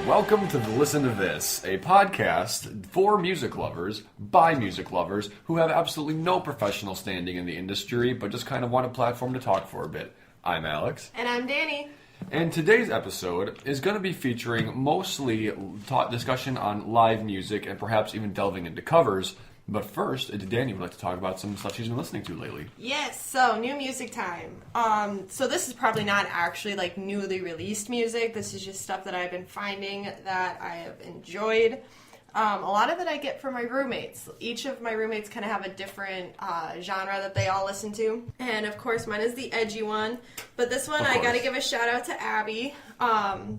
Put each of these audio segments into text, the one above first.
Welcome to the Listen to This, a podcast for music lovers, by music lovers, who have absolutely no professional standing in the industry, but just kind of want a platform to talk for a bit. I'm Alex. And I'm Danny. And today's episode is going to be featuring mostly discussion on live music and perhaps even delving into covers. But first, Danny would like to talk about some stuff she's been listening to lately. Yes, so new music time. So this is probably not actually like newly released music. This is just stuff that I've been finding that I have enjoyed. A lot of it I get from my roommates. Each of my roommates kind of have a different genre that they all listen to. And of course, mine is the edgy one. But this one, I got to give a shout out to Abby.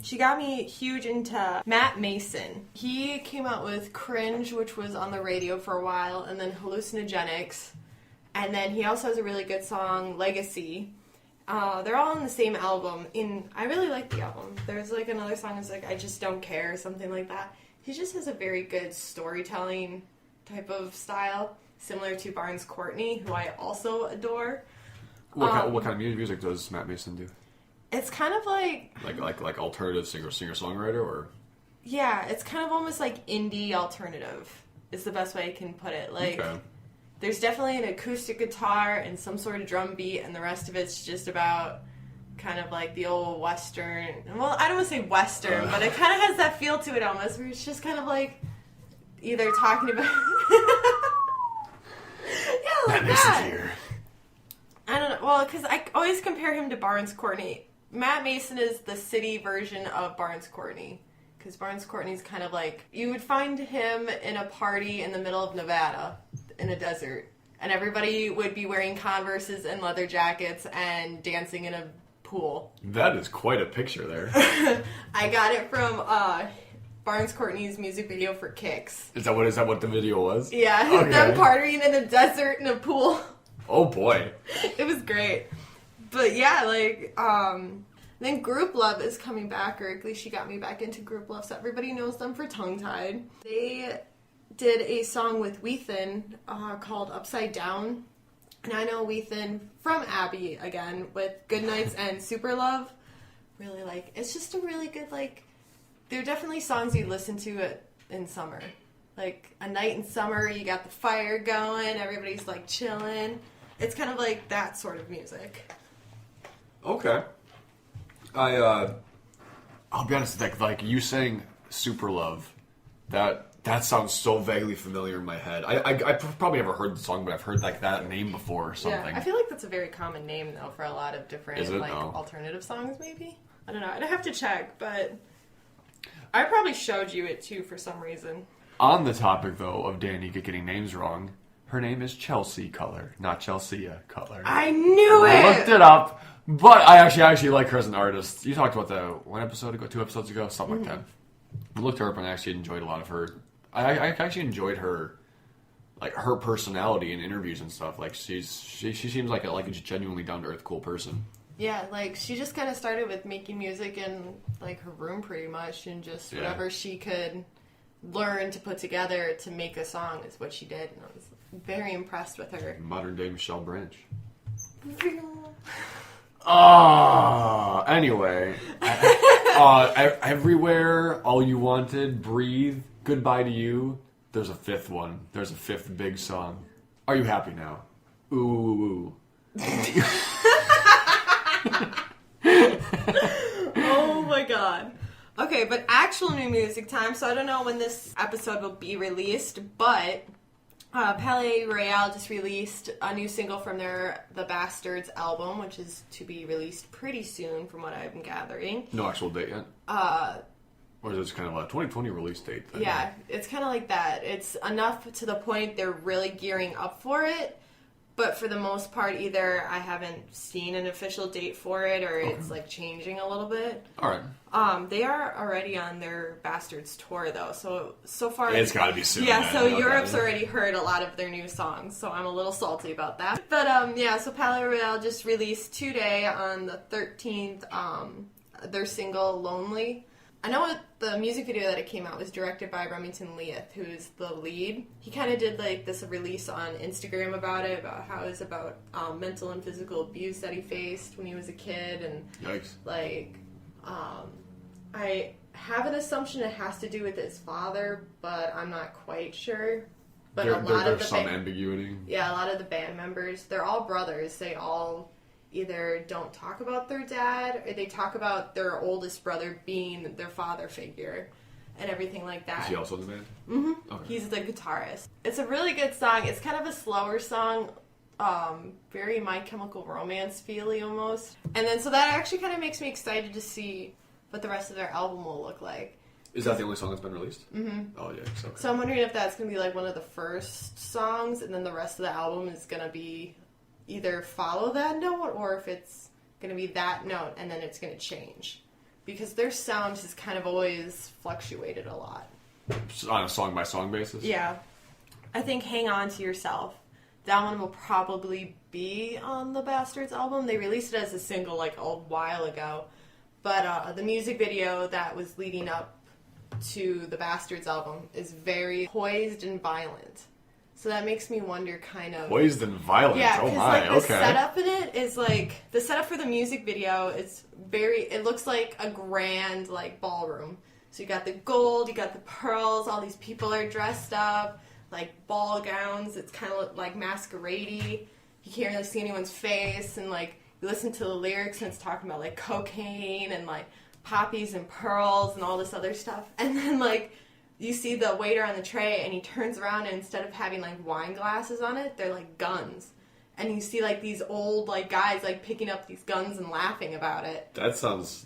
She got me huge into Matt Mason. He came out with Cringe, which was on the radio for a while, and then Hallucinogenics. And then he also has a really good song, Legacy. They're all on the same album. I really like the album. There's like another song that's like I Just Don't Care, or something like that. He just has a very good storytelling type of style, similar to Barnes Courtney, who I also adore. What kind of music does Matt Mason do? It's kind of like alternative singer-songwriter, or? Yeah, it's kind of almost like indie alternative is the best way I can put it. Like, okay. There's definitely an acoustic guitar and some sort of drum beat, and the rest of it's just about kind of like the old Western. Well, I don't want to say Western, but it kind of has that feel to it almost, where it's just kind of like either talking about... yeah, like that. Here. I don't know. Well, because I always compare him to Barnes Courtney. Matt Mason is the city version of Barnes Courtney. Because Barnes Courtney's kind of like... You would find him in a party in the middle of Nevada, in a desert. And everybody would be wearing Converses and leather jackets and dancing in a pool. That is quite a picture there. I got it from Barnes Courtney's music video for Kicks. Is that what the video was? Yeah, okay. Them partying in a desert in a pool. Oh boy. It was great. But yeah, then Group Love is coming back, or at least she got me back into Group Love, so everybody knows them for Tongue Tied. They did a song with Weathen called Upside Down. And I know Weathen from Abby again with Good Nights and Super Love. Really it's just a really good, they're definitely songs you listen to in summer. Like a night in summer, you got the fire going, everybody's chilling. It's kind of like that sort of music. Okay. I'll be honest, like you saying Super Love, that sounds so vaguely familiar in my head. I probably never heard the song, but I've heard that name before or something. Yeah, I feel like that's a very common name though for a lot of different No. alternative songs. Maybe, I don't know. I'd have to check, but I probably showed you it too for some reason. On the topic though of Danny getting names wrong, her name is Chelsea Cutler, not Chelsea Cutler. I knew it. I looked it up, but I actually like her as an artist. You talked about that 1 episode ago, 2 episodes ago, something like that. I looked her up and I actually enjoyed a lot of her. I actually enjoyed her, her personality in interviews and stuff. She seems like a genuinely down to earth, cool person. Yeah, she just kind of started with making music in her room pretty much, and just whatever she could learn to put together to make a song is what she did, and I was very impressed with her. Modern day Michelle Branch. Anyway, Everywhere, All You Wanted, Breathe, Goodbye to You. There's a fifth one. There's a fifth big song. Are you happy now? Ooh. Oh my god. Okay, but actual new music time. So I don't know when this episode will be released, but Palais Royale just released a new single from their The Bastards album, which is to be released pretty soon from what I'm gathering. No actual date yet? Or is it kind of a 2020 release date? Yeah, it's kind of like that. It's enough to the point they're really gearing up for it, but for the most part, either I haven't seen an official date for it, or it's changing a little bit. All right. They are already on their Bastards tour, though, so far... It's gotta be soon. Yeah, so Europe's already heard a lot of their new songs, so I'm a little salty about that. But, so Palais Royale just released today on the 13th, their single, Lonely. I know the music video that it came out was directed by Remington Leith, who's the lead. He kind of did this release on Instagram about it, about how it was about mental and physical abuse that he faced when he was a kid, and yikes. I have an assumption it has to do with his father, but I'm not quite sure. But There's some ambiguity. Yeah, a lot of the band members, they're all brothers. They all either don't talk about their dad, or they talk about their oldest brother being their father figure, and everything like that. Is he also in the band? Mm-hmm. Okay. He's the guitarist. It's a really good song. It's kind of a slower song, very My Chemical Romance feely almost. And then so that actually kind of makes me excited to see what the rest of their album will look like. Is that the only song that's been released? Mm-hmm. Oh yeah. So I'm wondering if that's going to be like one of the first songs, and then the rest of the album is going to be either follow that note, or if it's going to be that note and then it's going to change. Because their sound has kind of always fluctuated a lot. On a song-by-song basis? Yeah. I think Hang On to Yourself. That one will probably be on the Bastards album. They released it as a single like a while ago. But the music video that was leading up to the Bastards album is very poised and violent. So that makes me wonder kind of... Poised and violent? Yeah, oh because my, like, the okay. setup in it is like... The setup for the music video is very... It looks like a grand like ballroom. So you got the gold, you got the pearls, all these people are dressed up, like ball gowns. It's kind of like masquerade-y. You can't really see anyone's face, and like you listen to the lyrics and it's talking about like cocaine and like poppies and pearls and all this other stuff. And then like you see the waiter on the tray and he turns around and instead of having like wine glasses on it, they're like guns. And you see like these old like guys like picking up these guns and laughing about it. That sounds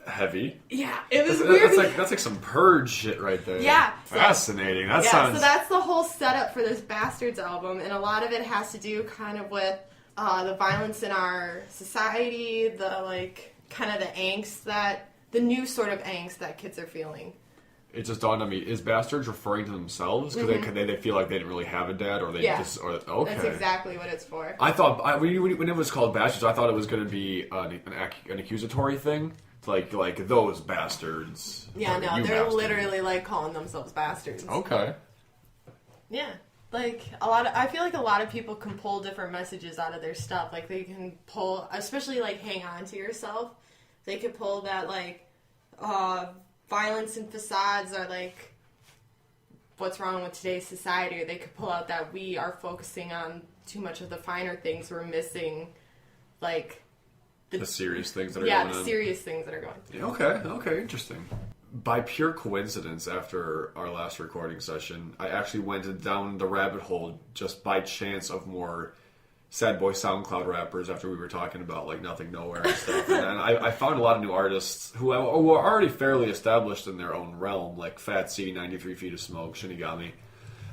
heavy. Yeah, it was weird. That's like some Purge shit right there. Yeah. Fascinating. That Yeah, sounds... so that's the whole setup for this Bastards album, and a lot of it has to do kind of with the violence in our society, the like kind of the angst that, the new sort of angst that kids are feeling. It just dawned on me, is Bastards referring to themselves? Because they feel like they didn't really have a dad, or they just... Or, okay. That's exactly what it's for. I thought, when it was called Bastards, I thought it was going to be an accusatory thing. Like those bastards. Yeah, Or no, you they're bastard. literally like calling themselves bastards. Okay. Yeah. Like I feel like a lot of people can pull different messages out of their stuff. Like they can pull, especially like Hang On to Yourself. They could pull that like violence and facades are like what's wrong with today's society, or they could pull out that we are focusing on too much of the finer things. We're missing like The serious things that are yeah, going the on. serious things that are going. Okay, interesting. By pure coincidence, after our last recording session, I actually went down the rabbit hole just by chance of more sad boy SoundCloud rappers after we were talking about like Nothing Nowhere and stuff. And I found a lot of new artists who are already fairly established in their own realm, like Fat C, 93 Feet of Smoke, Shinigami.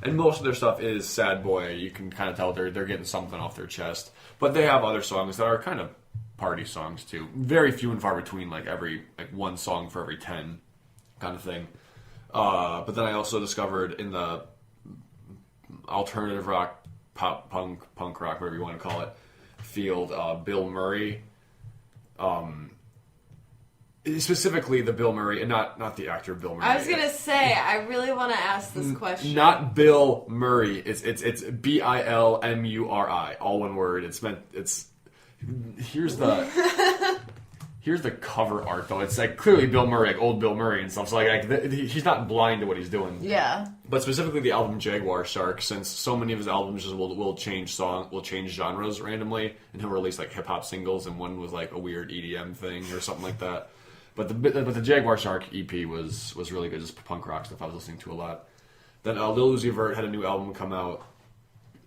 And most of their stuff is sad boy. You can kind of tell they're getting something off their chest. But they have other songs that are kind of party songs too. Very few and far between, like one song for every 10 kind of thing. But then I also discovered in the alternative rock, pop punk rock, whatever you want to call it, field, Bill Murray. Specifically the Bill Murray, and not the actor Bill Murray. I was gonna say, I really want to ask this question. Not Bill Murray. It's Bilmuri, all one word. Here's the cover art though. It's like clearly Bill Murray, like old Bill Murray and stuff. So he's not blind to what he's doing. Yeah. But specifically the album Jaguar Shark, since so many of his albums just will change genres randomly, and he'll release like hip hop singles, and one was like a weird EDM thing or something like that. But the Jaguar Shark EP was really good, just punk rock stuff I was listening to a lot. Then Lil Uzi Vert had a new album come out,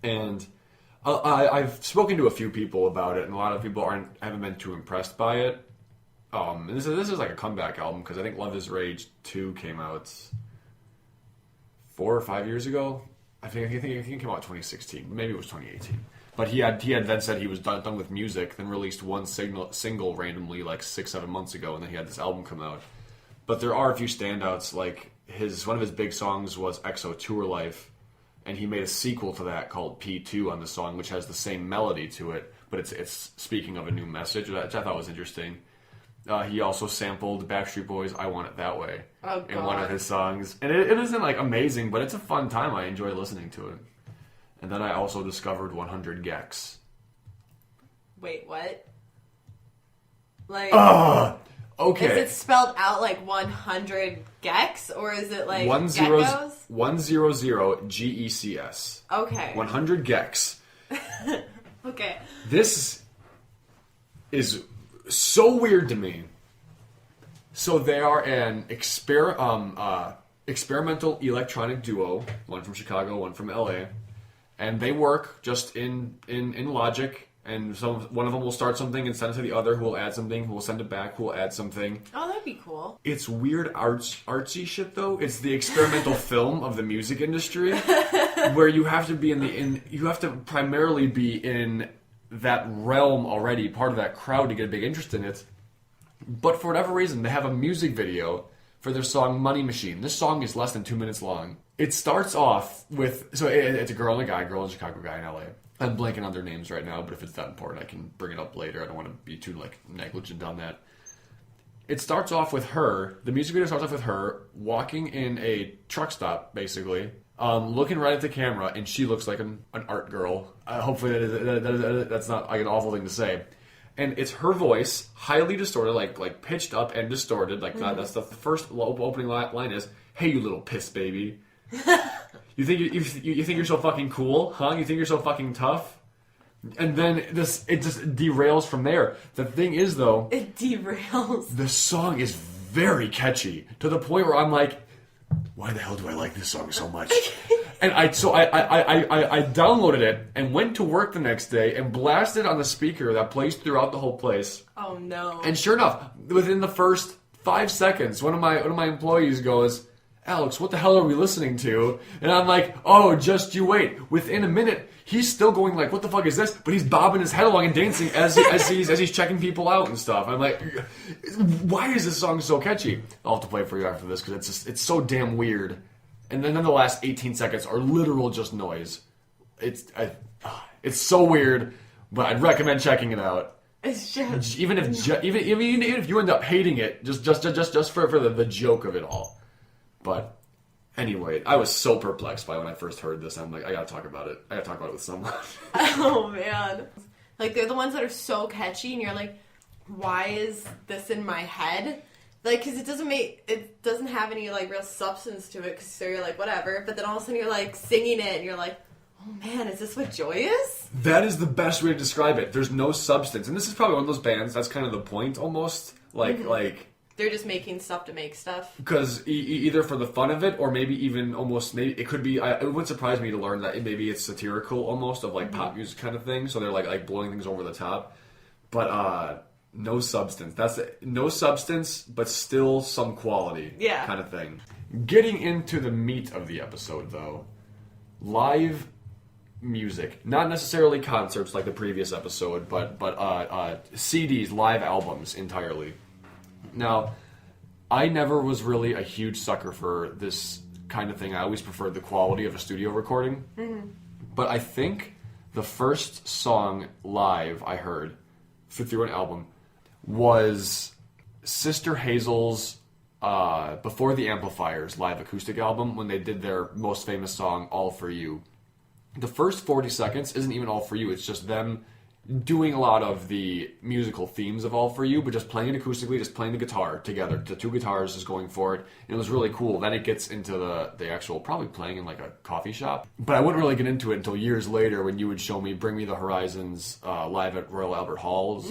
and I've spoken to a few people about it, and a lot of people haven't been too impressed by it. And this is like a comeback album, because I think Love Is Rage 2 came out 4 or 5 years ago. I think it came out in 2016. Maybe it was 2018. But he had then said he was done with music, then released one single randomly like 6-7 months ago, and then he had this album come out. But there are a few standouts, like one of his big songs was EXO Tour Life, and he made a sequel to that called P2 on the song, which has the same melody to it, but it's speaking of a new message, which I thought was interesting. He also sampled Backstreet Boys' I Want It That Way in one of his songs. And it isn't like amazing, but it's a fun time. I enjoy listening to it. And then I also discovered 100 Gex. Wait, what? Like Okay. Is it spelled out like 100 gex, or is it like 100 geckos? GECS. Okay. 100 gex. Okay. This is so weird to me. So they are an experimental electronic duo, one from Chicago, one from LA, and they work just in Logic. And one of them will start something and send it to the other, who will add something, who will send it back, who will add something. Oh, that'd be cool. It's weird artsy shit though. It's the experimental film of the music industry, where you have to be you have to primarily be in that realm already, part of that crowd to get a big interest in it. But for whatever reason, they have a music video for their song Money Machine. This song is less than 2 minutes long. It starts off with, it's a girl and a guy, girl and a Chicago guy in LA. I'm blanking on their names right now, but if it's that important, I can bring it up later. I don't want to be too negligent on that. It starts off with her. The music video starts off with her walking in a truck stop, basically, looking right at the camera, and she looks like an art girl. Hopefully, that's not like an awful thing to say. And it's her voice, highly distorted, like pitched up and distorted. Like that's the first opening line is, "Hey, you little piss baby." You think you think you're so fucking cool, huh? You think you're so fucking tough? And then it just derails from there. The thing is, though, it derails. The song is very catchy to the point where I'm like, why the hell do I like this song so much? And I downloaded it and went to work the next day and blasted on the speaker that plays throughout the whole place. Oh no! And sure enough, within the first 5 seconds, one of my employees goes, "Alex, what the hell are we listening to?" And I'm like, "Oh, just you wait." Within a minute, he's still going like, "What the fuck is this?" But he's bobbing his head along and dancing as he's checking people out and stuff. I'm like, why is this song so catchy? I'll have to play it for you after this because it's so damn weird. And then the last 18 seconds are literal just noise. It's so weird, but I'd recommend checking it out. It's just even if you end up hating it, just for the joke of it all. But anyway, I was so perplexed by when I first heard this. I'm like, I gotta talk about it. I gotta talk about it with someone. Oh man, like they're the ones that are so catchy, and you're like, why is this in my head? Like, because it doesn't have any like real substance to it. Because so you're like, whatever. But then all of a sudden you're like singing it, and you're like, oh man, is this what joy is? That is the best way to describe it. There's no substance, and this is probably one of those bands. That's kind of the point, almost. Like. They're just making stuff to make stuff. Because either for the fun of it, or maybe even almost, maybe it could be. It wouldn't surprise me to learn that maybe it's satirical almost of like pop music kind of thing. So they're like blowing things over the top, but no substance. That's no substance, but still some quality. Yeah, kind of thing. Getting into the meat of the episode, though, live music, not necessarily concerts like the previous episode, but CDs, live albums entirely. Now, I never was really a huge sucker for this kind of thing. I always preferred the quality of a studio recording. Mm-hmm. But I think the first song live I heard through an album was Sister Hazel's Before the Amplifiers live acoustic album when they did their most famous song, All For You. The first 40 seconds isn't even All For You. It's just them doing a lot of the musical themes of All For You, but just playing it acoustically, just playing the guitar together. The two guitars just going for it. And it was really cool. Then it gets into the actual, probably playing in like a coffee shop. But I wouldn't really get into it until years later when you would show me Bring Me the Horizons live at Royal Albert Hall's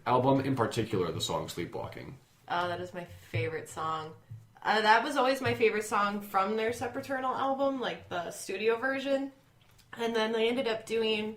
album, in particular the song Sleepwalking. Oh, that is my favorite song. That was always my favorite song from their Sempiternal album, like the studio version. And then they ended up doing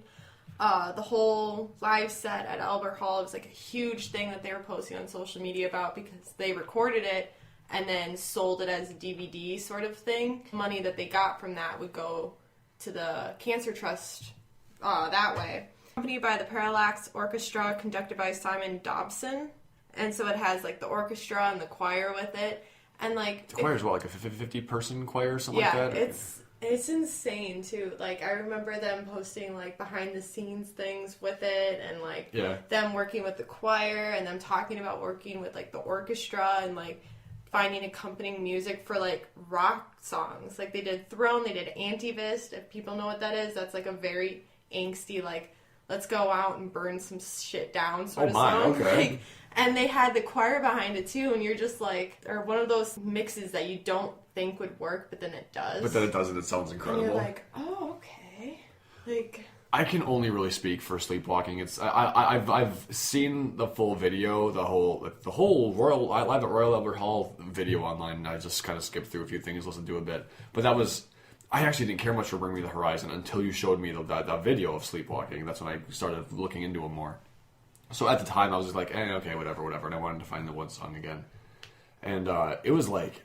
the whole live set at Albert Hall. It was like a huge thing that they were posting on social media about because they recorded it and then sold it as a DVD sort of thing. Money that they got from that would go to the Cancer Trust that way. Accompanied by the Parallax Orchestra, conducted by Simon Dobson. And so it has like the orchestra and the choir with it. And like the choir is what, like a 50-person choir or something like that? Yeah, it's insane too. Like I remember them posting like behind the scenes things with it, and like them working with the choir, and them talking about working with like the orchestra and like finding accompanying music for like rock songs. Like they did Throne, they did Antivist. If people know what that is, that's like a very angsty like let's go out and burn some shit down sort of song. Okay. And they had the choir behind it too, and you're just like, or one of those mixes that you don't think would work, but then it does. But then it does, and it sounds And incredible. you're like, oh, okay. Like, I can only really speak for Sleepwalking. I've seen the full video, the whole Royal Live at Royal Albert Hall video online. And I just kind of skipped through a few things, listened to a bit, but I actually didn't care much for Bring Me the Horizon until you showed me that video of Sleepwalking. That's when I started looking into him more. So at the time, I was just like, okay, whatever, and I wanted to find the one song again, and it was like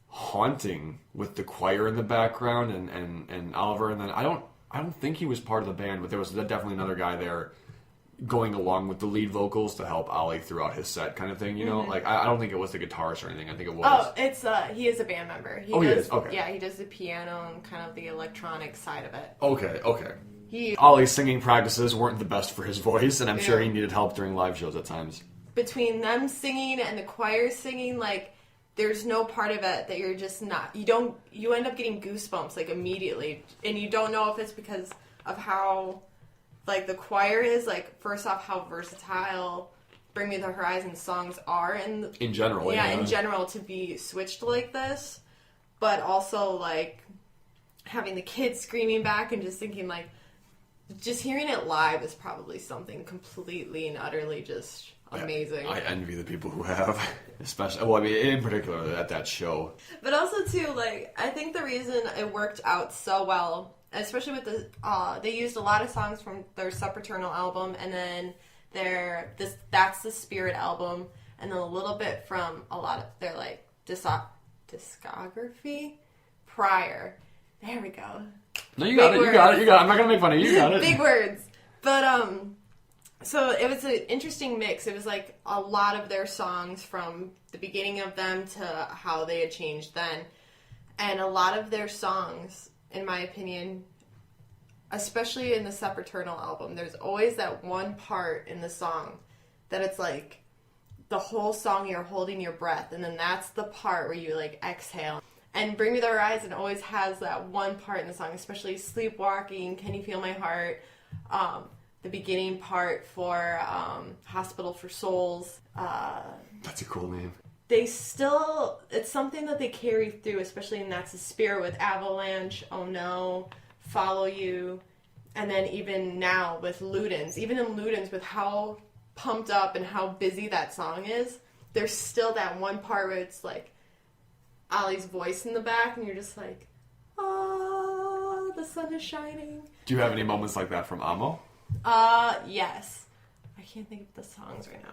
haunting with the choir in the background and Oliver, and then I don't think he was part of the band, but there was definitely another guy there going along with the lead vocals to help Ollie throughout his set, kind of thing. You know, like I don't think it was the guitarist or anything. I think it was. oh, it's he is a band member. He is? Okay. Yeah, he does the piano and kind of the electronic side of it. Okay. He Ollie's singing practices weren't the best for his voice, and I'm sure Yeah. he needed help during live shows at times. between them singing and the choir singing, like, there's no part of it that you're just not, you end up getting goosebumps, like, immediately, and you don't know if it's because of how, like, the choir is, like, first off, how versatile Bring Me the Horizon songs are In general, in general, to be switched like this, but also, like, having the kids screaming back and just thinking, like, just hearing it live is probably something completely and utterly just amazing. I envy the people who have, especially, well, I mean, in particular at that show. But also, too, like, I think the reason it worked out so well, especially with the, they used a lot of songs from their Supernatural album, and then That's the Spirit album, and then a little bit from a lot of their, like, discography prior. There we go. No, you got it. I'm not gonna make fun of you. You got it. Big words. But, so it was an interesting mix. It was, like, a lot of their songs from the beginning of them to how they had changed then. And a lot of their songs, in my opinion, especially in the Supernatural album, there's always that one part in the song that it's like the whole song you're holding your breath, and then that's the part where you, like, exhale. And Bring Me the Horizon always has that one part in the song, especially Sleepwalking, Can You Feel My Heart, the beginning part for Hospital for Souls. That's a cool name. It's something that they carry through, especially in That's the Spirit with Avalanche, Oh No, Follow You, and then even now with Ludens. Even in Ludens, with how pumped up and how busy that song is, there's still that one part where it's like Ollie's voice in the back, and you're just like, oh, the sun is shining. Do you have any moments like that from Amo? Yes. I can't think of the songs right now.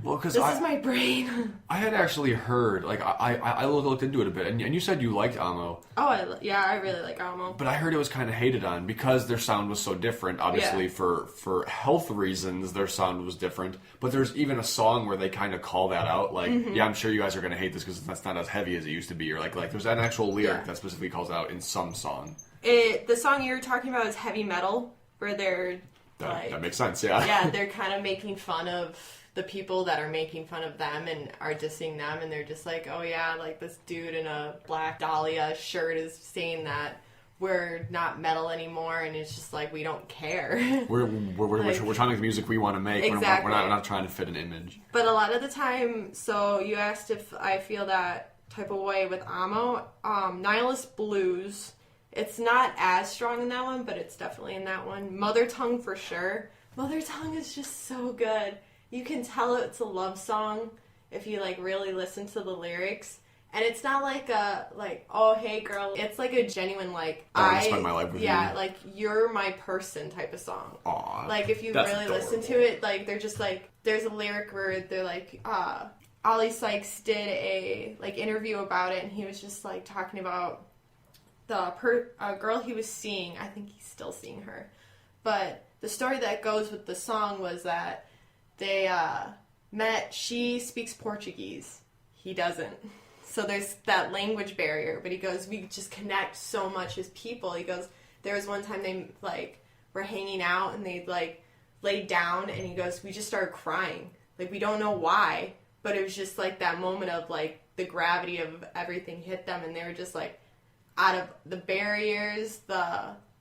Well, because This is my brain. I had actually heard, like, I looked into it a bit, and you said you liked Amo, I really like Almo. but I heard it was kind of hated on because their sound was so different. Obviously, Yeah. for health reasons, their sound was different. But there's even a song where they kind of call that out, like, yeah, I'm sure you guys are going to hate this because that's not as heavy as it used to be, or like there's an actual lyric Yeah. that specifically calls out in some song. The song you're talking about is heavy metal, where they're That makes sense, yeah. yeah, they're kind of making fun of the people that are making fun of them and are dissing them, and they're just like, oh yeah, like this dude in a black Dahlia shirt is saying that we're not metal anymore, and it's just like, we don't care. We're Like- trying to make the music we want to make. Exactly. We're not trying to fit an image. But a lot of the time, so you asked if I feel that type of way with Amo, Nihilist Blues, it's not as strong in that one, but it's definitely in that one. Mother Tongue for sure. Mother Tongue is just so good. You can tell it's a love song if you, like, really listen to the lyrics. And it's not like oh, hey girl. It's like a genuine, like, I wanna spend my life with you. yeah, like, you're my person type of song. Aw, Like, if you that's really listen adorable. to it, like, they're just like, there's a lyric where they're like, Ollie Sykes did a, like, interview about it, and he was just, like, talking about the girl he was seeing. I think he's still seeing her. But the story that goes with the song was that they met. She speaks Portuguese. He doesn't. So there's that language barrier. But he goes, we just connect so much as people. He goes, there was one time they, like, were hanging out and they, like, laid down, and he goes, we just started crying. Like, we don't know why, but it was just, like, that moment of, like, the gravity of everything hit them, and they were just, like, out of the barriers,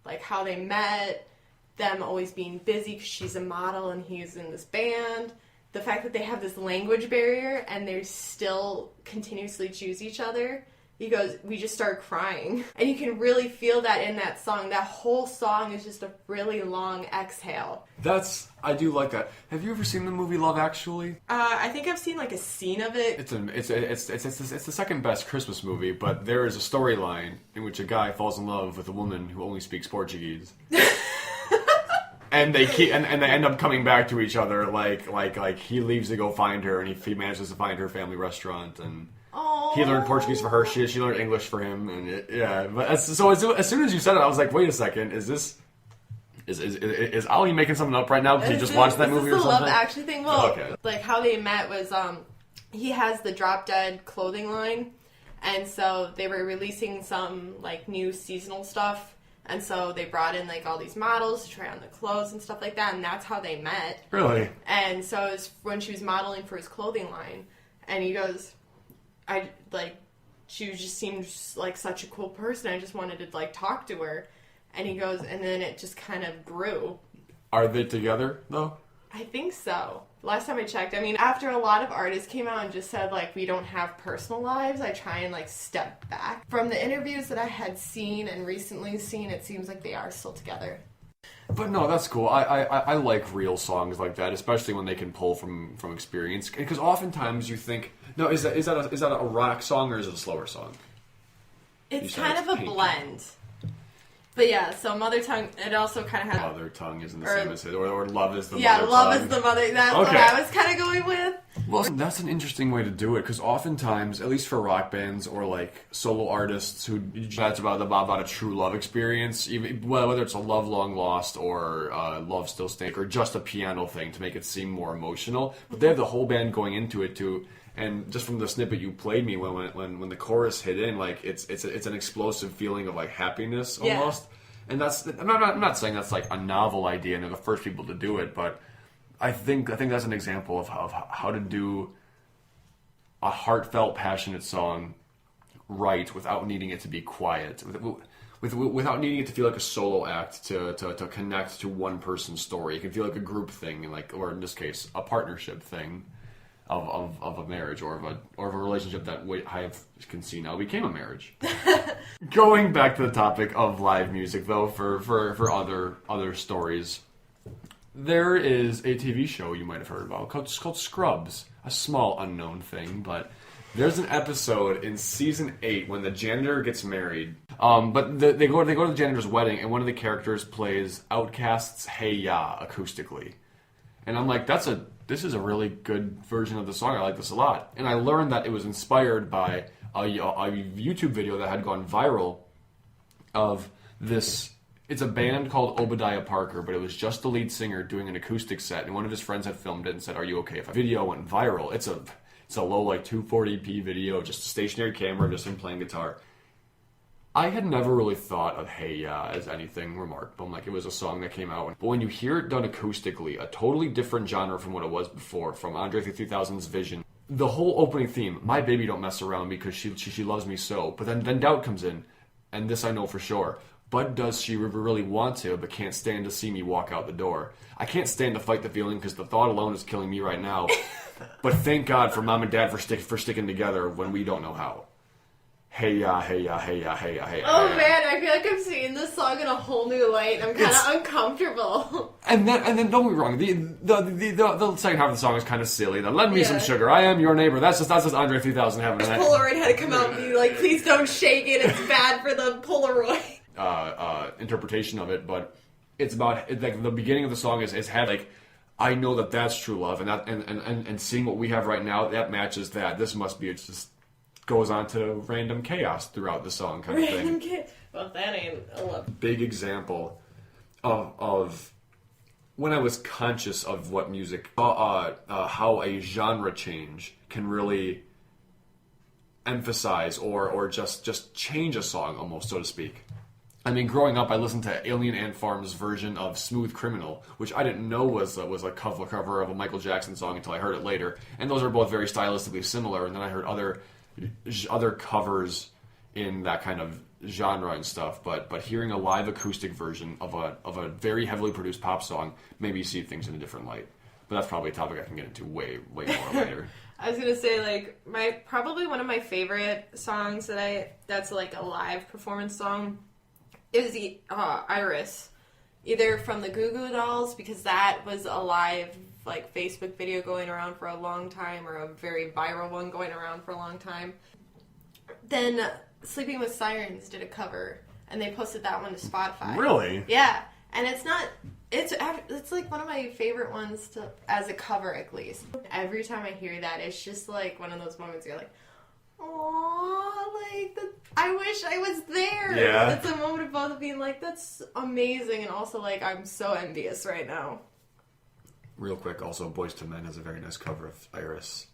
like, how they met, them always being busy because she's a model and he's in this band, the fact that they have this language barrier and they still continuously choose each other. He goes, we just start crying. And you can really feel that in that song. That whole song is just a really long exhale. I do like that. Have you ever seen the movie Love Actually? I think I've seen like a scene of it. It's the second best Christmas movie, but there is a storyline in which a guy falls in love with a woman who only speaks Portuguese. And they and they end up coming back to each other like he leaves to go find her, and he manages to find her family restaurant, and he learned Portuguese for her, she learned English for him, and But as soon as you said it, I was like, wait a second, is Ali making something up right now because he just watched that movie or something? Love Actually thing. Well, okay. Like how they met was he has the Drop Dead clothing line, and so they were releasing some like new seasonal stuff. And so they brought in like all these models to try on the clothes and stuff like that, and that's how they met. Really? And so it was when she was modeling for his clothing line, and he goes, she just seemed like such a cool person. I just wanted to like talk to her. And he goes, and then it just kind of grew. Are they together though? I think so. Last time I checked, I mean, after a lot of artists came out and just said, like, we don't have personal lives, I try and, like, step back. From the interviews that I had seen and recently seen, it seems like they are still together. But no, that's cool. I like real songs like that, especially when they can pull from experience. Because oftentimes you think, no, is that a rock song or is it a slower song? It's kind of a blend. But yeah, so Mother Tongue, it also kind of has... Mother Tongue isn't the same as it, or Love is the Mother Tongue. Yeah, Love is the Mother, that's what I was kind of going with. Well, that's an interesting way to do it, because oftentimes, at least for rock bands or like solo artists who that's about a true love experience, even whether it's a love long lost or love still staying or just a piano thing to make it seem more emotional, but they have the whole band going into it too. And just from the snippet you played me, when the chorus hit in, like it's an explosive feeling of like happiness almost. Yeah. And that's I'm not saying that's like a novel idea and they're the first people to do it, but I think that's an example of how to do a heartfelt, passionate song right without needing it to be quiet, without needing it to feel like a solo act to connect to one person's story. It can feel like a group thing, or in this case, a partnership thing. Of a marriage or of a relationship that I can see now became a marriage. Going back to the topic of live music, though, for other stories, there is a TV show you might have heard about called Scrubs. A small unknown thing, but there's an episode in season 8 when the janitor gets married. But they go to the janitor's wedding, and one of the characters plays Outkast's "Hey Ya" acoustically, and I'm like, this is a really good version of the song. I like this a lot. And I learned that it was inspired by a YouTube video that had gone viral of this. It's a band called Obadiah Parker, but it was just the lead singer doing an acoustic set. And one of his friends had filmed it and said, "Are you okay if a video went viral?" It's a low, like 240p video, just a stationary camera, just him playing guitar. I had never really thought of "Hey Ya" as anything remarkable. Like, it was a song that came out. But when you hear it done acoustically, a totally different genre from what it was before, from Andre 3000's Vision. The whole opening theme, "My baby don't mess around because she loves me so." But then doubt comes in, and this I know for sure. "But does she really want to, but can't stand to see me walk out the door. I can't stand to fight the feeling because the thought alone is killing me right now. But thank God for mom and dad for sticking together when we don't know how. Hey ya, hey ya, hey ya, hey ya, hey ya." Oh man, I feel like I'm seeing this song in a whole new light. I'm kind of uncomfortable. And then don't be wrong. The second half of the song is kind of silly. The "Lend me some sugar, I am your neighbor." That's just Andre 3000 having that. Polaroid had to come out and be like, "Please don't shake it. It's bad for the Polaroid." Interpretation of it, but it's about like the beginning of the song is had like, I know that's true love, and seeing what we have right now, that matches that. This must be just. Goes on to random chaos throughout the song kind of thing. Well, that ain't a love. Big example of when I was conscious of what music, how a genre change can really emphasize or just change a song almost, so to speak. I mean, growing up, I listened to Alien Ant Farm's version of "Smooth Criminal," which I didn't know was a cover of a Michael Jackson song until I heard it later. And those are both very stylistically similar. And then I heard other covers in that kind of genre and stuff, but hearing a live acoustic version of a very heavily produced pop song made me see things in a different light. But that's probably a topic I can get into way more later. I was gonna say, like, probably one of my favorite songs that's like a live performance song is Iris, either from the Goo Goo Dolls, because that was a live like Facebook video going around for a long time, or a very viral one going around for a long time. Then Sleeping with Sirens did a cover, and they posted that one to Spotify. Really? Yeah, and it's like one of my favorite ones as a cover, at least. Every time I hear that, it's just like one of those moments you're like, "Aww, like I wish I was there." Yeah. It's a moment of both being like, "That's amazing," and also like, I'm so envious right now. Real quick, also, Boyz II Men has a very nice cover of Iris.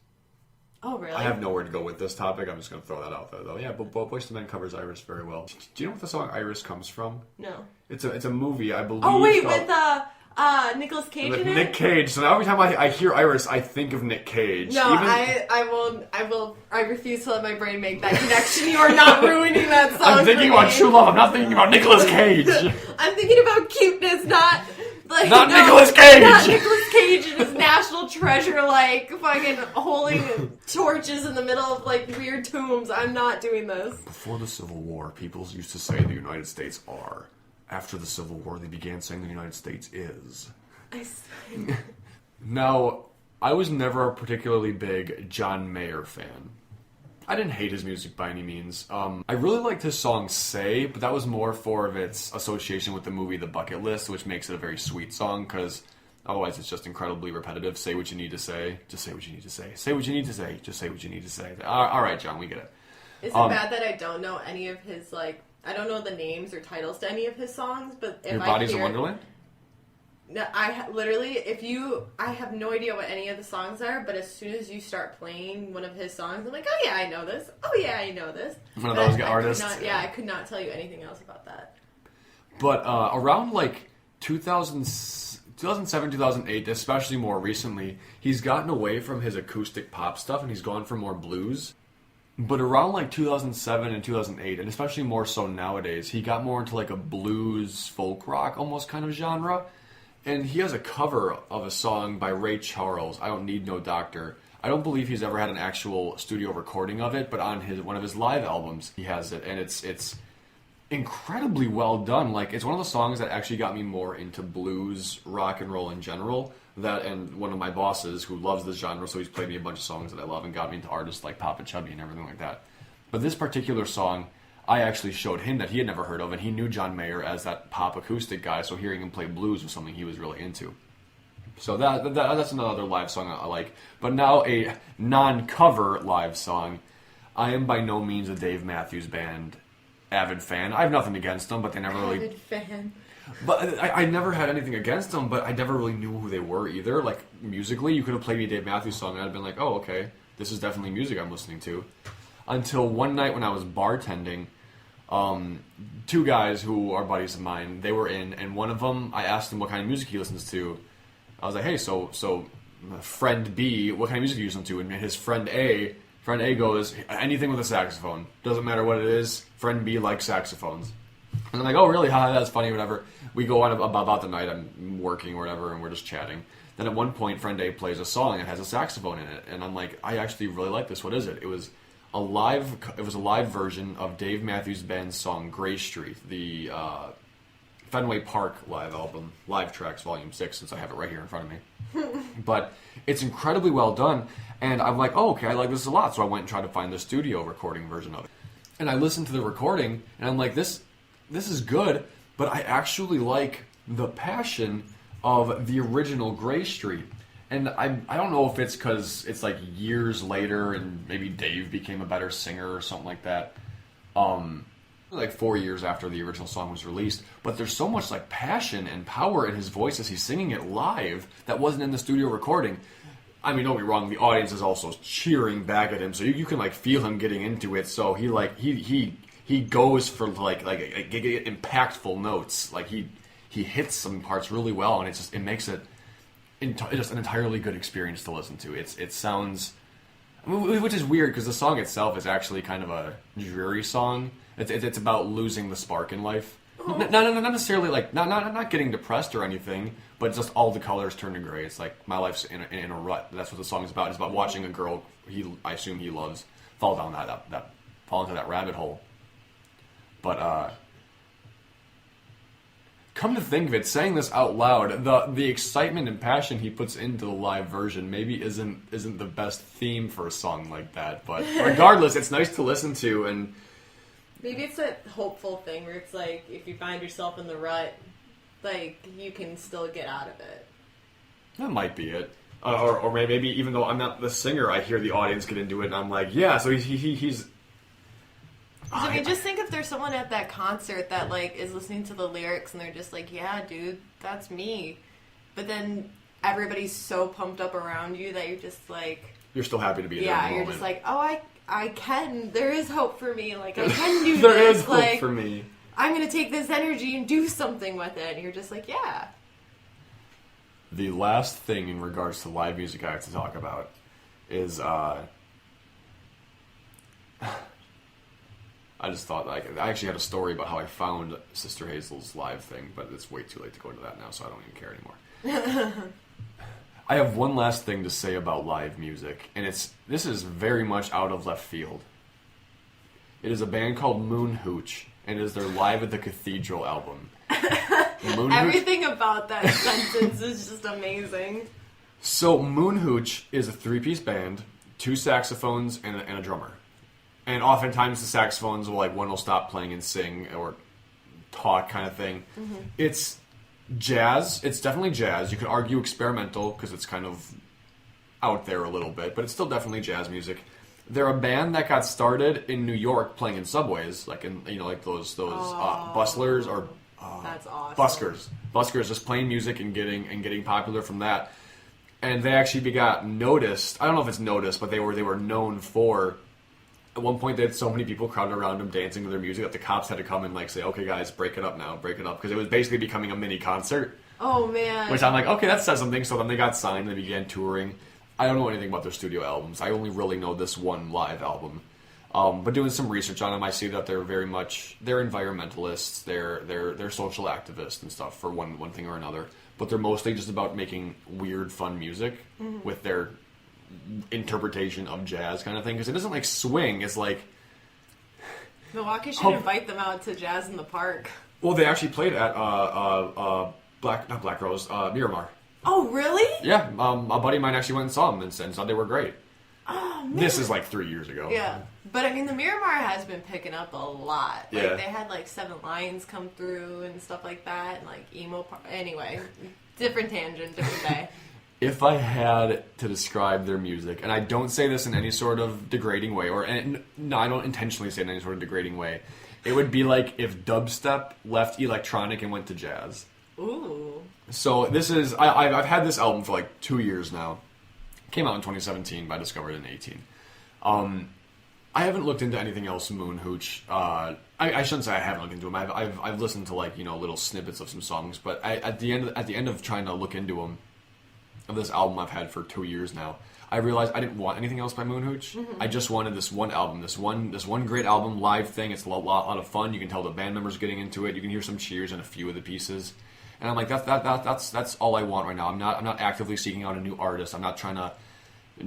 Oh, really? I have nowhere to go with this topic. I'm just going to throw that out there, though. Yeah, but Boyz II Men covers Iris very well. Do you know what the song Iris comes from? No. It's a movie, I believe. Oh, wait, with Nicolas Cage in it? Nick Cage. So now every time I hear Iris, I think of Nick Cage. No, I refuse to let my brain make that connection. You are not ruining that song. I'm thinking about True Love. I'm not thinking about Nicolas Cage. I'm thinking about cuteness, not Nicolas Cage. Not Nicolas Cage and his National Treasure, like fucking holding torches in the middle of like weird tombs. I'm not doing this. Before the Civil War, people used to say the United States are. After the Civil War, they began saying the United States is. Now, I was never a particularly big John Mayer fan. I didn't hate his music by any means. I really liked his song Say, but that was more for its association with the movie The Bucket List, which makes it a very sweet song, because otherwise it's just incredibly repetitive. Say what you need to say. Just say what you need to say. Say what you need to say. Just say what you need to say. All right, John, we get it. Is it bad that I don't know any of his, like, I don't know the names or titles to any of his songs, but if Your I Body's hear... a Wonderland? No, literally, I have no idea what any of the songs are, but as soon as you start playing one of his songs, I'm like, oh yeah, I know this. Oh yeah, I know this. One of those artists? I could not tell you anything else about that. But around like 2007, 2008, especially more recently, he's gotten away from his acoustic pop stuff and he's gone for more blues. But around like 2007 and 2008, and especially more so nowadays, he got more into like a blues, folk rock almost kind of genre. And he has a cover of a song by Ray Charles, I Don't Need No Doctor. I don't believe he's ever had an actual studio recording of it, but on one of his live albums, he has it, and it's incredibly well done. Like, it's one of the songs that actually got me more into blues, rock and roll in general. That, and one of my bosses who loves this genre, so he's played me a bunch of songs that I love and got me into artists like Papa Chubby and everything like that. But this particular song, I actually showed him that he had never heard of, and he knew John Mayer as that pop acoustic guy, so hearing him play blues was something he was really into. So that's another live song I like. But now a non-cover live song. I am by no means a Dave Matthews Band avid fan. I have nothing against them, but they never really... Avid fan. But I never had anything against them, but I never really knew who they were either. Like, musically, you could have played me a Dave Matthews song, and I'd have been like, oh, okay, this is definitely music I'm listening to. Until one night when I was bartending, two guys who are buddies of mine, they were in, and one of them, I asked him what kind of music he listens to. I was like, hey, so friend B, what kind of music do you listen to? And his friend A goes, anything with a saxophone. Doesn't matter what it is, friend B likes saxophones. And I'm like, oh, really? Haha, that's funny, whatever. We go on about the night, I'm working or whatever, and we're just chatting. Then at one point, friend A plays a song and has a saxophone in it. And I'm like, I actually really like this. What is it? It was a live version of Dave Matthews Band's song Gray Street, the Fenway Park live album, Live Tracks Volume 6, since I have it right here in front of me. But it's incredibly well done, and I'm like, oh, okay, I like this a lot. So I went and tried to find the studio recording version of it. And I listened to the recording, and I'm like, this is good, but I actually like the passion of the original Gray Street. And I don't know if it's because it's like years later and maybe Dave became a better singer or something like that. Like 4 years after the original song was released. But there's so much like passion and power in his voice as he's singing it live that wasn't in the studio recording. I mean, don't be wrong, the audience is also cheering back at him, so you can like feel him getting into it. So he goes for like impactful notes. Like he hits some parts really well, and it makes it just an entirely good experience to listen to. It sounds, which is weird because the song itself is actually kind of a dreary song. It's about losing the spark in life. Not necessarily like not getting depressed or anything, but just all the colors turn to gray. It's like my life's in a rut. That's what the song's about. It's about watching a girl I assume he loves fall down fall into that rabbit hole. But come to think of it, saying this out loud, the excitement and passion he puts into the live version maybe isn't the best theme for a song like that. But regardless, it's nice to listen to, and maybe it's a hopeful thing where it's like if you find yourself in the rut, like you can still get out of it. that might be it. Or maybe even though I'm not the singer, I hear the audience get into it, and I'm like, yeah. So he's. I mean, just think if there's someone at that concert that like is listening to the lyrics and they're just like, yeah, dude, that's me. But then everybody's so pumped up around you that you're just like, you're still happy to be there. yeah, in the you're moment. just like, oh, I can. There is hope for me. Like I can do there this. is hope like, for me. I'm gonna take this energy and do something with it. And you're just like, yeah. The last thing in regards to live music I have to talk about is I just thought I actually had a story about how I found Sister Hazel's live thing, but it's way too late to go into that now, so I don't even care anymore. I have one last thing to say about live music, and this is very much out of left field. It is a band called Moon Hooch, and it is their Live at the Cathedral album. Moon Everything about that sentence is just amazing. So Moon Hooch is a 3-piece band, 2 saxophones and a drummer. And oftentimes the saxophones will one will stop playing and sing or talk kind of thing. Mm-hmm. It's jazz. It's definitely jazz. You could argue experimental because it's kind of out there a little bit, but it's still definitely jazz music. They're a band that got started in New York playing in subways, like in those bustlers or that's awesome. Buskers, just playing music and getting popular from that. And they actually got noticed. I don't know if it's noticed, but they were known for. At one point, they had so many people crowded around them dancing to their music that the cops had to come and say, "Okay, guys, break it up now, break it up," because it was basically becoming a mini concert. Oh man! Which I'm like, okay, that says something. So then they got signed and they began touring. I don't know anything about their studio albums. I only really know this one live album. But doing some research on them, I see that they're environmentalists, they're social activists and stuff for one thing or another. But they're mostly just about making weird, fun music with their interpretation of jazz kind of thing. Because it isn't like swing. It's like Milwaukee should invite them out to Jazz in the Park. Well, they actually played at Miramar. Oh, really? Yeah, a buddy of mine actually went and saw them and said they were great. Oh, man. This is 3 years ago. Yeah. But I mean, the Miramar has been picking up a lot. Yeah. They had 7 Lions come through and stuff like that, and emo. Anyway, different tangent, different day. If I had to describe their music, and I don't say this in any sort of degrading way, no, I don't intentionally say it in any sort of degrading way, it would be like if dubstep left electronic and went to jazz. Ooh. So this is I've had this album for 2 years now. Came out in 2017, but I discovered it in 2018. I haven't looked into anything else Moon Hooch. I shouldn't say I haven't looked into them. I've listened to little snippets of some songs, but at the end of trying to look into them, of this album I've had for 2 years now, I realized I didn't want anything else by Moon Hooch. Mm-hmm. I just wanted this one album, this one great album, live thing. It's a lot of fun. You can tell the band members getting into it. You can hear some cheers in a few of the pieces. And I'm like, that's all I want right now. I'm not actively seeking out a new artist. I'm not trying to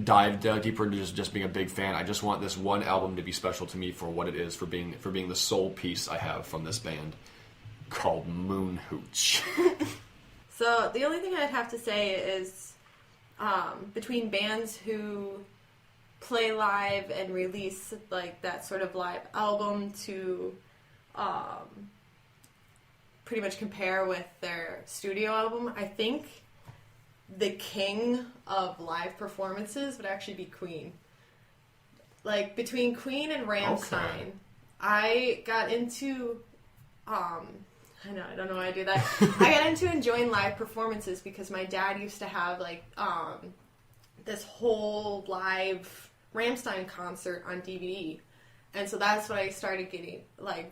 dive deeper into just being a big fan. I just want this one album to be special to me for what it is, for being the sole piece I have from this band called Moon Hooch. So the only thing I'd have to say is between bands who play live and release that sort of live album to pretty much compare with their studio album, I think the king of live performances would actually be Queen. Between Queen and Rammstein, okay. I got into I don't know why I do that. I got into enjoying live performances because my dad used to have this whole live Rammstein concert on DVD. And so that's what I started getting,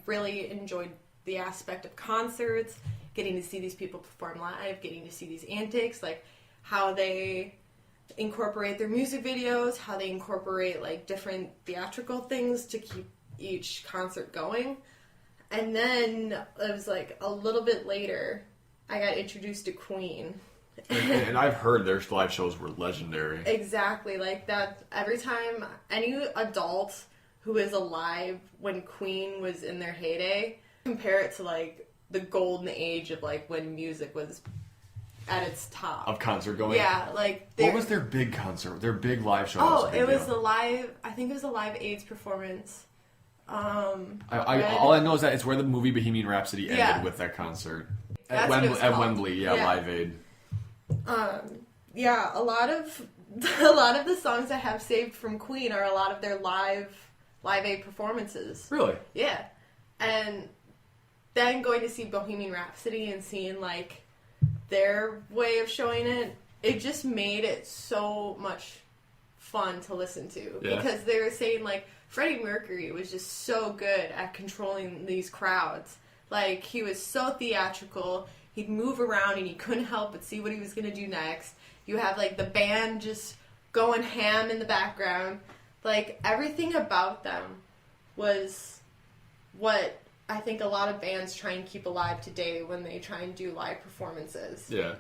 really enjoyed the aspect of concerts, getting to see these people perform live, getting to see these antics, how they incorporate their music videos, how they incorporate different theatrical things to keep each concert going. And then it was like a little bit later, I got introduced to Queen. And I've heard their live shows were legendary. Exactly, like that. Every time any adult who is alive when Queen was in their heyday, compare it to like the golden age of like when music was at its top Of concert going? Yeah, like what was their big concert? Their big live show? Oh, it was the live. I think it was a live AIDS performance. All I know is that it's where the movie Bohemian Rhapsody ended with that concert That's what it was called. Wembley. Live Aid. Yeah, a lot of the songs I have saved from Queen are a lot of their live Aid performances. Really? Yeah, and then going to see Bohemian Rhapsody and seeing like their way of showing it, it just made it so much fun to listen to because they were saying like Freddie Mercury was just so good at controlling these crowds. Like he was so theatrical. He'd move around and you couldn't help but see what he was going to do next. You have like the band just going ham in the background. Like everything about them was what I think a lot of bands try and keep alive today when they try and do live performances. Yeah.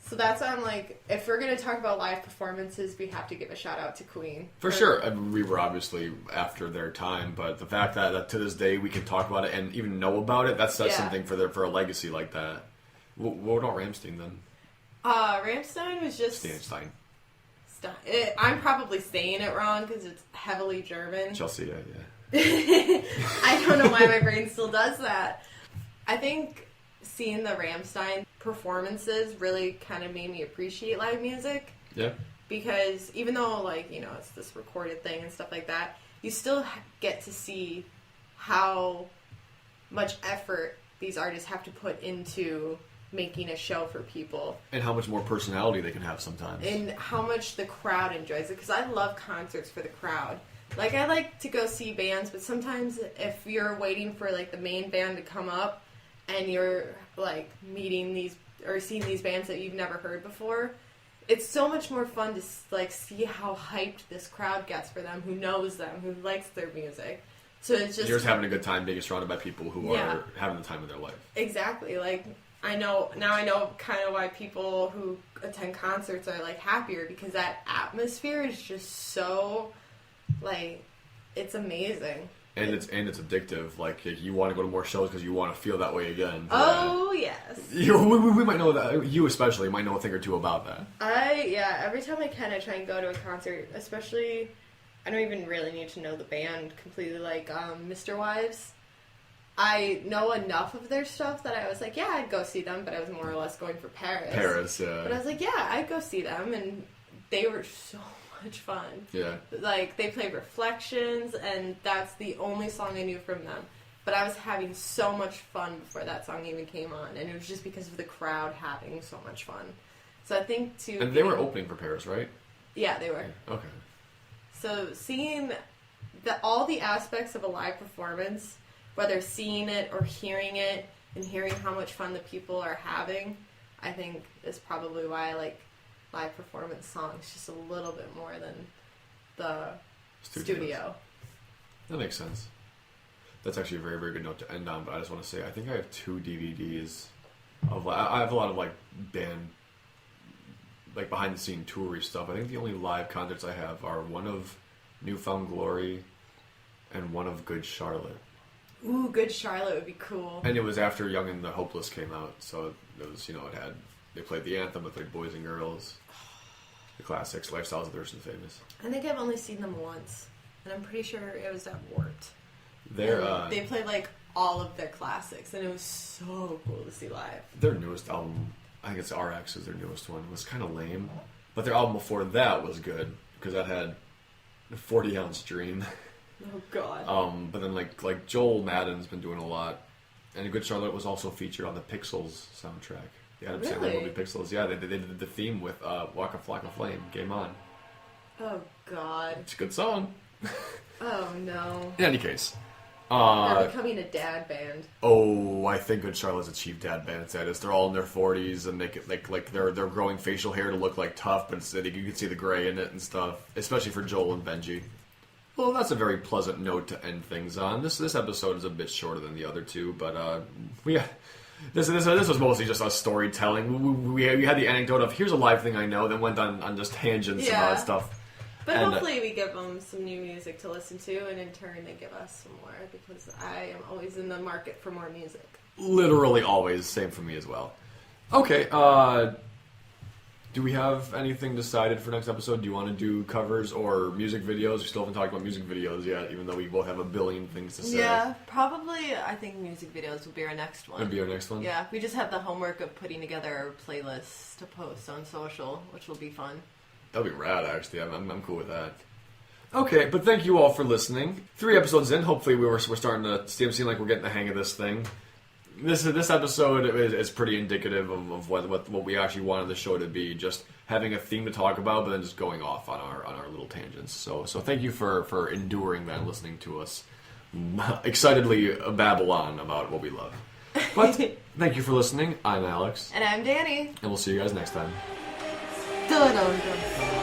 So that's why I'm like, if we're going to talk about live performances, we have to give a shout out to Queen. For sure. I mean, we were obviously after their time, but the fact that to this day we can talk about it and even know about it, that says something for a legacy like that. What about Rammstein then? Rammstein was just... Stein. I'm probably saying it wrong because it's heavily German. Chelsea, yeah. I don't know why my brain still does that. I think seeing the Rammstein performances really kind of made me appreciate live music. Yeah. Because even though, like, you know, it's this recorded thing and stuff like that, you still get to see how much effort these artists have to put into making a show for people. And how much more personality they can have sometimes. And how much the crowd enjoys it. Because I love concerts for the crowd. Like, I like to go see bands, but sometimes if you're waiting for, like, the main band to come up and you're, like, meeting these or seeing these bands that you've never heard before, it's so much more fun to, like, see how hyped this crowd gets for them, who knows them, who likes their music. So it's just... You're just having a good time being surrounded by people who are having the time of their life. Exactly. Like, I know kind of why people who attend concerts are, like, happier, because that atmosphere is just so... Like, it's amazing. And it's addictive. Like, you want to go to more shows because you want to feel that way again. Oh, yes. We might know that. You especially might know a thing or two about that. Every time I can, I try and go to a concert. Especially, I don't even really need to know the band completely. Like, Mr. Wives. I know enough of their stuff that I was like, yeah, I'd go see them. But I was more or less going for Paris. Yeah. But I was like, yeah, I'd go see them. And they were so much fun. Yeah. Like, they played Reflections, and that's the only song I knew from them. But I was having so much fun before that song even came on, and it was just because of the crowd having so much fun. So I think too... And they were opening for Paris, right? Yeah, they were. Okay. So seeing all the aspects of a live performance, whether seeing it or hearing it, and hearing how much fun the people are having, I think is probably why I like live performance songs just a little bit more than the studio. That makes sense. That's actually a very, very good note to end on, but I just want to say, I think I have 2 DVDs of, I have a lot of, like, band, like, behind-the-scene toury stuff. I think the only live concerts I have are one of New Found Glory and one of Good Charlotte. Ooh, Good Charlotte would be cool. And it was after Young and the Hopeless came out, so it was, they played the anthem, they played Boys and Girls, the classics, Lifestyles of the Rich and Famous. I think I've only seen them once, and I'm pretty sure it was at Warped. They played, like, all of their classics, and it was so cool to see live. Their newest album, I think it's RX is their newest one, was kind of lame, but their album before that was good, because that had 40 Ounce Dream. Oh, God. But then, like Joel Madden's been doing a lot, and Good Charlotte was also featured on the Pixels soundtrack. The Adam Sandler movie Pixels. Yeah, they did the theme with Waka Flocka Flame. Game On. Oh, God. It's a good song. Oh, no. In any case. They're becoming a dad band. Oh, I think Good Charlotte's achieved dad band status. They're all in their 40s, and they like they're growing facial hair to look like tough, but instead you can see the gray in it and stuff. Especially for Joel and Benji. Well, that's a very pleasant note to end things on. This episode is a bit shorter than the other two, but this was mostly just us storytelling. We had the anecdote of here's a live thing I know, then went on just tangents about stuff. But And, hopefully we give them some new music to listen to, and in turn they give us some more, because I am always in the market for more music. Literally always, same for me as well. Okay, do we have anything decided for next episode? Do you want to do covers or music videos? We still haven't talked about music videos yet, even though we both have a billion things to say. Yeah, probably. I think music videos will be our next one. That'd be our next one? Yeah, we just have the homework of putting together playlists to post on social, which will be fun. That'd be rad, actually. I'm cool with that. Okay, but thank you all for listening. 3 episodes in, hopefully we're starting to seem like we're getting the hang of this thing. This episode is pretty indicative of what we actually wanted the show to be, just having a theme to talk about, but then just going off on our little tangents. So thank you for enduring that and listening to us excitedly babble on about what we love. But thank you for listening. I'm Alex. And I'm Danny. And we'll see you guys next time. Dun-dun-dun.